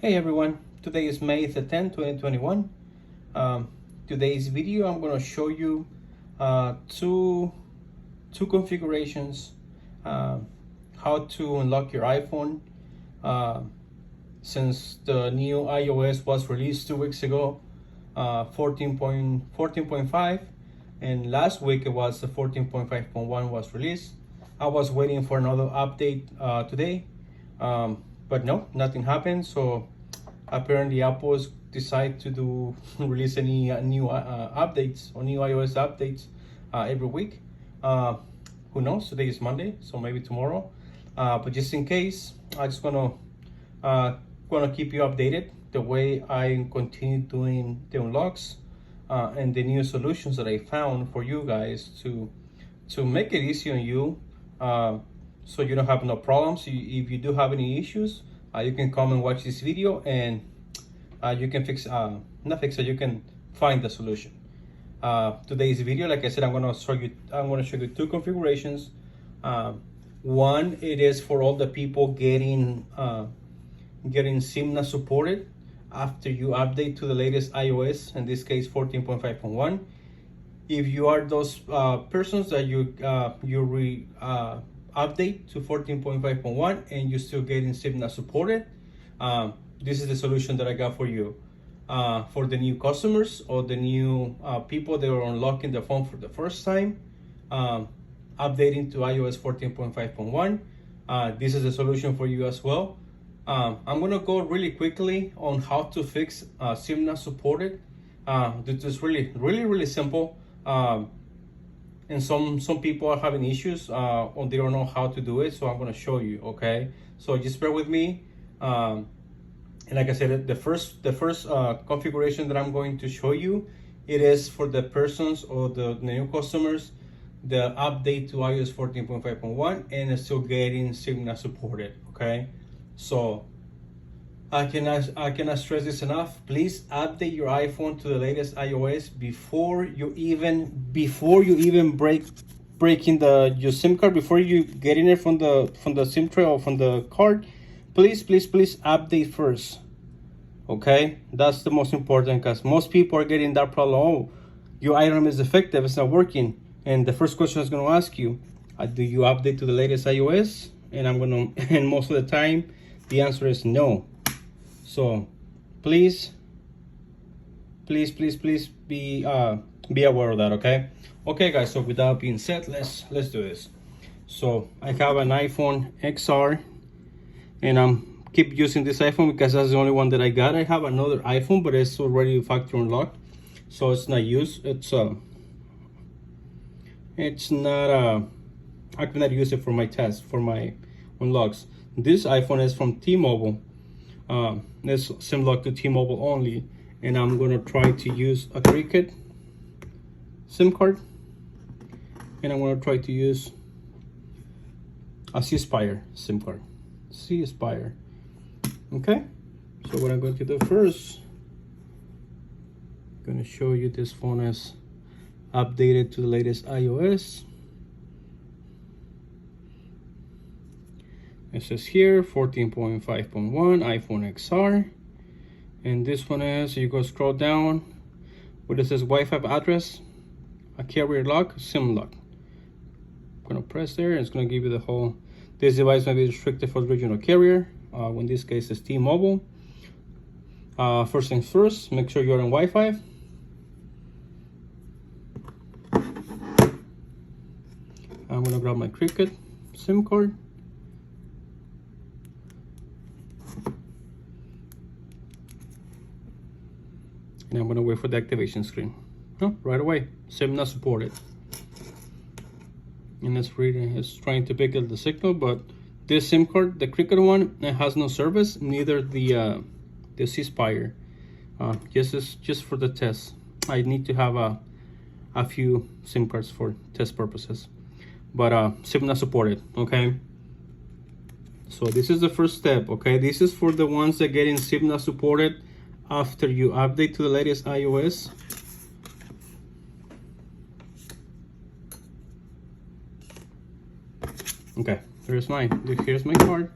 Hey everyone, today is May the 10th, 2021. Today's video I'm going to show you two configurations, how to unlock your iPhone since the new iOS was released 2 weeks ago, 14.5, and last week it was the 14.5.1 was released. I was waiting for another update today, but no, nothing happened. So apparently Apple's decide to release any new updates or new iOS updates every week. Who knows? Today is Monday, so maybe tomorrow. But just in case, I just gonna keep you updated the way I continue doing the unlocks and the new solutions that I found for you guys to make it easy on you, so you don't have no problems. If you do have any issues, you can come and watch this video and you can you can find the solution. Today's video, like I said, I'm gonna show you two configurations. One, it is for all the people getting Simna supported after you update to the latest iOS, in this case 14.5.1. If you are those persons that you update to 14.5.1 and you're still getting Simna supported, this is the solution that I got for you. For the new customers or the new people that are unlocking the phone for the first time, updating to iOS 14.5.1, this is a solution for you as well. I'm gonna go really quickly on how to fix Simna supported. This is really simple. And some people are having issues or they don't know how to do it, so I'm going to show you. Okay, so just bear with me. And like I said, the first configuration that I'm going to show you, it is for the persons or the new customers, the update to iOS 14.5.1 and still getting Simna supported. Okay, so I cannot stress this enough. Please update your iPhone to the latest iOS before you even breaking your SIM card, before you getting it from the SIM tray or from the card. Please update first. Okay, that's the most important, because most people are getting that problem. Oh, your item is defective, it's not working, and the first question is going to ask you, do you update to the latest iOS? And and most of the time the answer is no. So please be aware of that. Okay guys, so with that being said, let's do this. So I have an iPhone XR and I'm keep using this iPhone because that's the only one that I got. I have another iPhone, but it's already factory unlocked, so it's not used. It's not I cannot use it for my test, for my unlocks. This iPhone is from T-Mobile. It's SIM lock to T-Mobile only, and I'm gonna try to use a Cricket SIM card, and I'm gonna try to use a C-Spire SIM card. C-Spire. Okay, so what I'm going to do first, I'm gonna show you this phone is updated to the latest iOS. It says here 14.5.1 iPhone XR, and this one is, you go scroll down where it says Wi-Fi address, a carrier lock, SIM lock. I'm gonna press there, and it's gonna give you the whole. This device may be restricted for the regional carrier. In this case, it's T-Mobile. First things first, make sure you're on Wi-Fi. I'm gonna grab my Cricket SIM card. And I'm gonna wait for the activation screen. Right away, SIM not supported. And it's trying to pick up the signal, but this SIM card, the Cricket one, it has no service, neither the C-Spire. Just for the test. I need to have a few SIM cards for test purposes, but SIM not supported. Okay, so this is the first step. Okay, this is for the ones that get in SIM not supported after you update to the latest iOS. Okay, here's my card.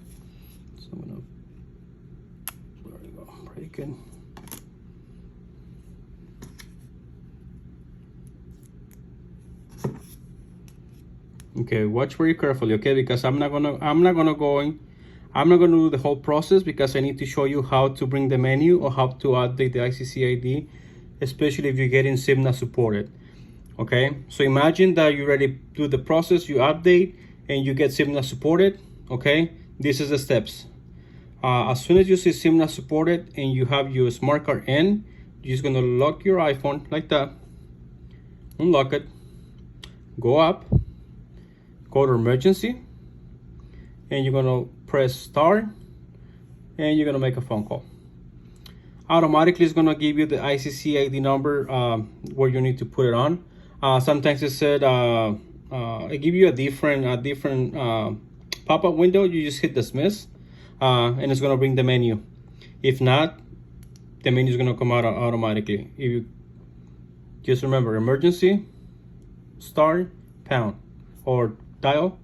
So I'm gonna, there we go. break it. Okay, watch very carefully, okay? Because I'm not gonna do the whole process, because I need to show you how to bring the menu or how to update the ICCID, especially if you're getting SIM supported. Okay, so imagine that you already do the process, you update, and you get SIM supported. Okay, this is the steps. As soon as you see SIM supported and you have your smart card in, you're just gonna lock your iPhone like that, unlock it, go up, go to emergency, and you're gonna press start, and you're gonna make a phone call. Automatically it's gonna give you the ICCID number where you need to put it on. Sometimes it said it give you a different pop-up window. You just hit dismiss, and it's gonna bring the menu. If not, the menu is gonna come out automatically. If you just remember emergency, start, pound, or dial,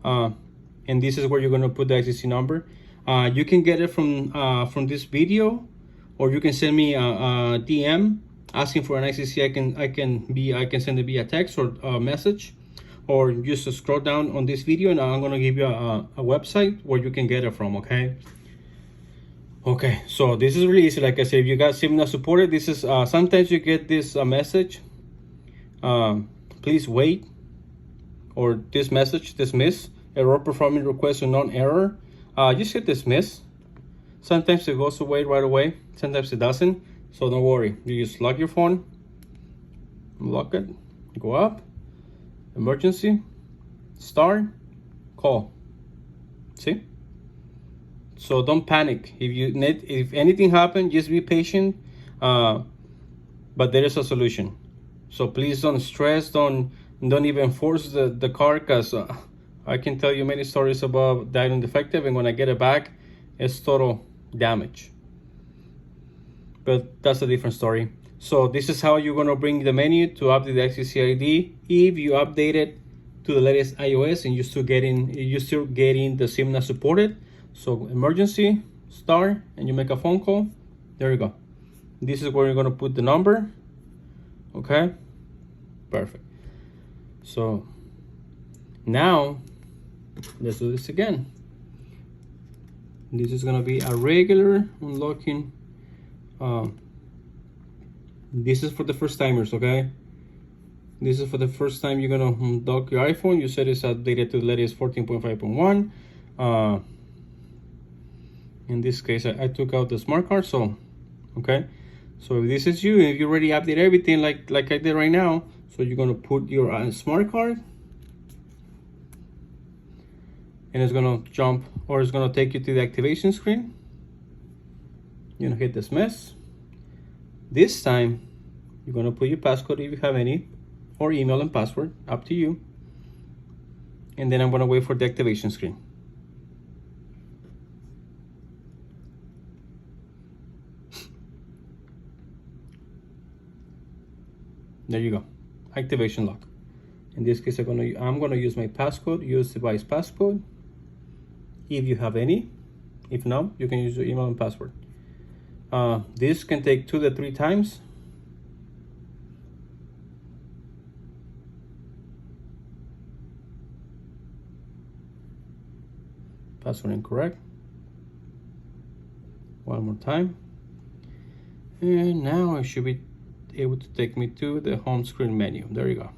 and this is where you're gonna put the ICC number. You can get it from this video, or you can send me a DM asking for an ICC. I can send it via text or a message, or just scroll down on this video and I'm gonna give you a website where you can get it from. Okay, so this is really easy. Like I said, if you got SIM not supported, this is sometimes you get this message, please wait, or this message, dismiss, error performing request or non-error. Just hit dismiss. Sometimes it goes away right away, sometimes it doesn't, so don't worry. You just lock your phone, lock it, go up, emergency, start, call. See? So don't panic. If anything happens, just be patient, but there is a solution. So please don't stress, don't even force the car, because I can tell you many stories about dialing defective, and when I get it back, it's total damage. But that's a different story. So this is how you're gonna bring the menu to update the ICCID if you update it to the latest iOS and you're still getting the SIM not supported. So emergency, start, and you make a phone call. There you go. This is where you're gonna put the number. Okay, perfect. So now let's do this again. This is gonna be a regular unlocking. This is for the first timers, okay? This is for the first time you're gonna unlock your iPhone. You said it's updated to the latest 14.5.1. In this case, I took out the smart card, so okay. So if this is you, if you already updated everything like I did right now, so you're gonna put your smart card, and it's gonna jump, or it's gonna take you to the activation screen. You're gonna hit dismiss. This time, you're gonna put your passcode if you have any, or email and password, up to you. And then I'm gonna wait for the activation screen. There you go, activation lock. In this case, I'm gonna use my passcode, use device passcode, if you have any. If not, you can use your email and password. This can take 2 to 3 times. Password incorrect. One more time. And now it should be able to take me to the home screen menu. There you go.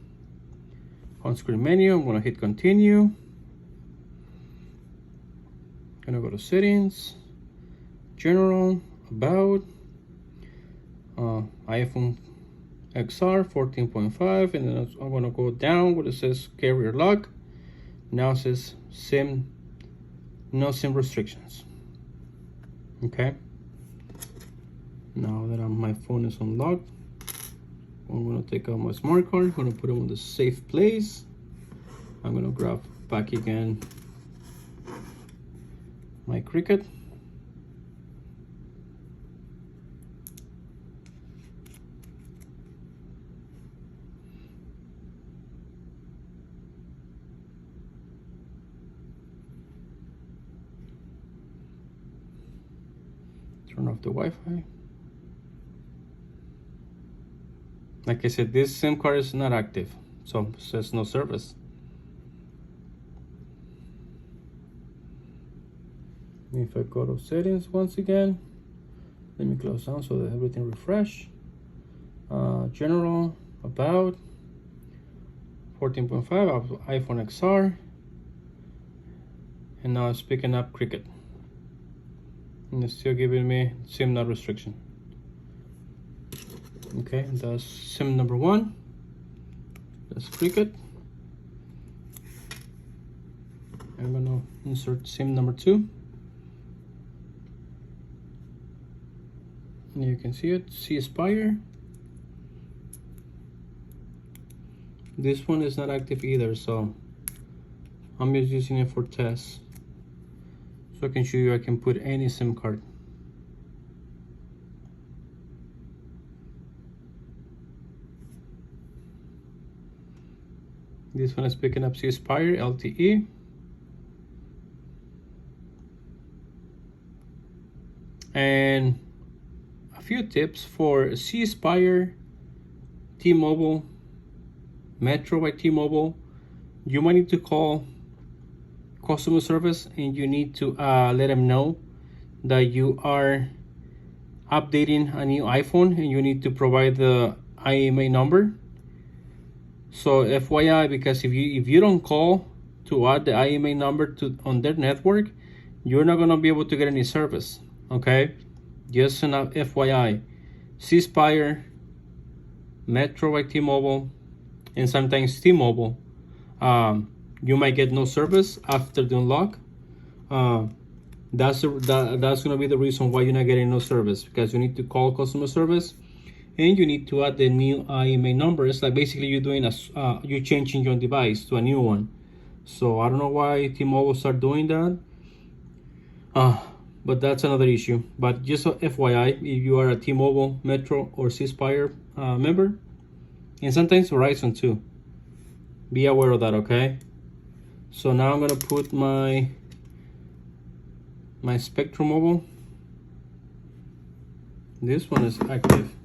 Home screen menu, I'm gonna hit continue. Gonna go to settings, general, about, iPhone XR 14.5, and then I'm gonna go down where it says carrier lock. Now it says SIM, no SIM restrictions. Okay. Now that my phone is unlocked, I'm gonna take out my smart card. I'm gonna put it on the safe place. I'm gonna grab back again my Cricket. Turn off the Wi-Fi. Like I said, this SIM card is not active, so it says no service. If I go to settings once again, let me close down so that everything refresh. General, about 14.5 iPhone XR, and now it's picking up Cricket, and it's still giving me SIM not restriction. Okay, that's SIM number 1. That's Cricket. I'm gonna insert SIM number 2. And you can see it, C-Spire. This one is not active either, so I'm just using it for tests. So I can show you I can put any SIM card. This one is picking up C-Spire LTE. And a few tips for C-Spire, T-Mobile, Metro by T-Mobile. You might need to call customer service and you need to let them know that you are updating a new iPhone and you need to provide the IMEI number. So FYI, because if you don't call to add the IMEI number on their network, you're not gonna be able to get any service. Okay, just an FYI. C-Spire, Metro by T-Mobile, and sometimes T-Mobile, you might get no service after the unlock. That's gonna be the reason why you're not getting no service, because you need to call customer service and you need to add the new IMEI number. It's like basically you're doing you're changing your device to a new one. So I don't know why T-Mobile start doing that. But that's another issue. But just a FYI, if you are a T-Mobile, Metro, or C-Spire member, and sometimes Verizon too, be aware of that, okay? So now I'm gonna put my Spectrum Mobile. This one is active.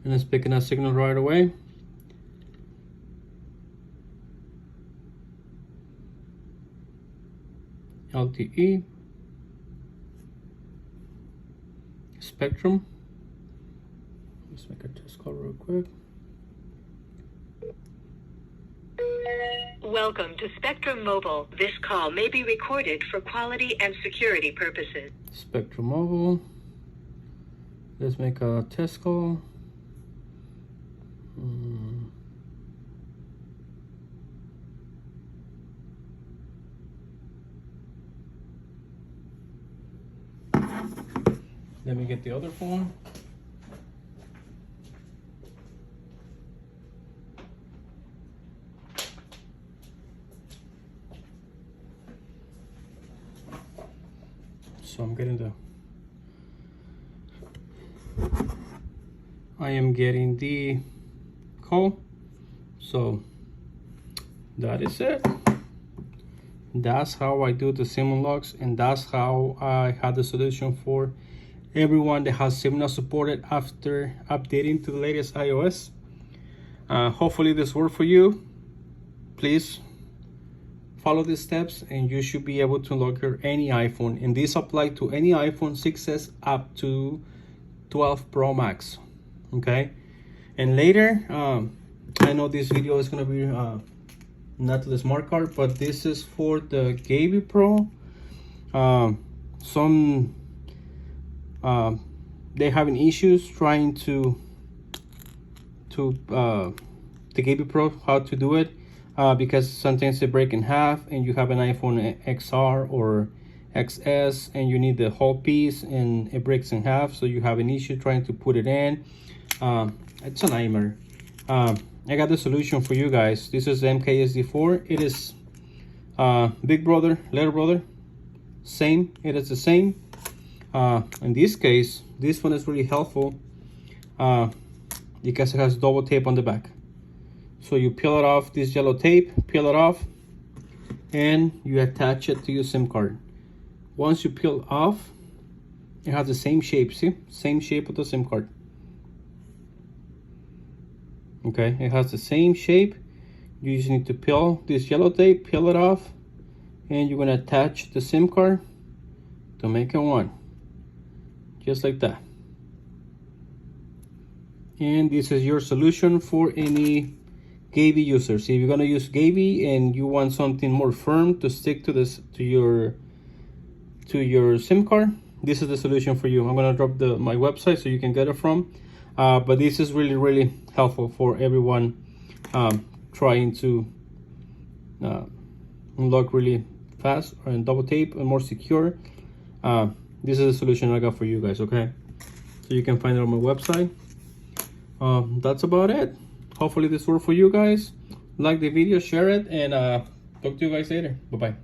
And it's picking up signal right away. LTE, Spectrum. Let's make a test call real quick. Welcome to Spectrum Mobile. This call may be recorded for quality and security purposes. Spectrum Mobile. Let's make a test call. Let me get the other phone. So I am getting the call. So that is it. That's how I do the SIM unlocks, and that's how I had the solution for everyone that has SIM not supported after updating to the latest iOS. Hopefully this worked for you. Please follow these steps and you should be able to unlock your any iPhone, and this apply to any iPhone 6s up to 12 Pro Max. Okay, and later I know this video is going to be not the smart card, but this is for the Gaby Pro. They're having issues trying to the Gaby Pro, how to do it, because sometimes they break in half and you have an iPhone XR or XS and you need the whole piece and it breaks in half, so you have an issue trying to put it in. It's a nightmare. I got the solution for you guys. This is the MKSD4. It is big brother, little brother, same. It is the same. In this case, this one is really helpful. because it has double tape on the back. So you peel it off, this yellow tape, peel it off, and you attach it to your SIM card. Once you peel off, it has the same shape, see? Same shape of the SIM card. Okay, it has the same shape. You just need to peel this yellow tape, peel it off, and you're gonna attach the SIM card to make it one. Just like that. And this is your solution for any Gavy users. If you're gonna use Gavy and you want something more firm to stick to this to your SIM card, this is the solution for you. I'm gonna drop my website so you can get it from. But this is really helpful for everyone trying to unlock really fast and double tape and more secure. This is the solution I got for you guys. Okay, so you can find it on my website. That's about it. Hopefully this worked for you guys. Like the video, share it, and talk to you guys later. Bye bye.